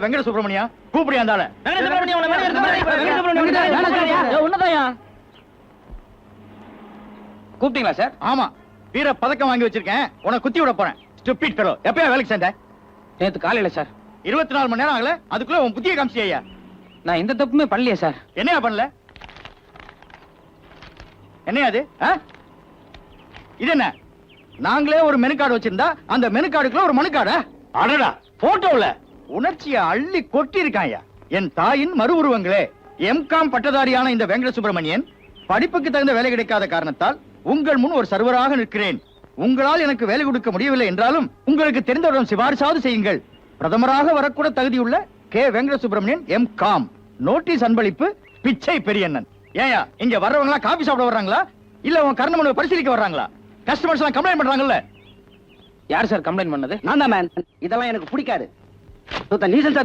வெங்கட சுப்பிரமணியா கூப்பிடியா இருந்தால கூப்பிட்டீங்களா சார்? ஆமா, வீர பதக்கம் வாங்கி வச்சிருக்கேன். உனக்கு குத்தி விட போறேன். Stupid fellow. எப்பயா வேலைக்கு சேர்ந்த? நேத்து காலையில சார். 24 மணி நேரம் ஆகல, அதுக்குள்ள உன் புத்திய காமிச்சியா? நான் எந்த தப்புமே பண்ணலையே சார். என்னையா பண்ணல? என்னையா அது? இது என்ன? நாங்களே ஒரு மெனு கார்டு வச்சிருந்தா அந்த மெனு கார்டுக்குள்ள ஒரு மனு கார்டா? அடடா, போட்டோல உணர்ச்சியை அள்ளி கொட்டி இருக்காயா. என் தாயின் மறு உருவங்களே. எம்காம் பட்டதாரியான இந்த வெங்கட சுப்பிரமணியன் படிப்புக்கு தகுந்த வேலை கிடைக்காத காரணத்தால் உங்கள் முன் ஒரு சர்வராக நிற்கிறேன். உங்களால் எனக்கு வேலை கொடுக்க முடியவில்லை என்றாலும் உங்களுக்கு தெரிந்தவரிடம் சிபாரிசாவது செய்யுங்கள். பிரதமராக வரக்கூட தகுதியுள்ள கே வெங்கட சுப்பிரமணியன் எம்காம். நோட்டீஸ் அன்பளிப்பு பிச்சை பெரியண்ணன். ஏயா இங்க வர்றவங்களா காபி சாப்பிட வர்றாங்களா இல்ல உன் கர்ணமனுவை பரிசீலிக்க வர்றாங்களா? கஸ்டமர்ஸ் எல்லாம் கம்ப்ளைண்ட் பண்றாங்கல்ல. யார் சார் கம்ப்ளைண்ட் பண்ணது? நான் தான் மேன். இதெல்லாம் எனக்கு பிடிக்காது. நீசன் சார்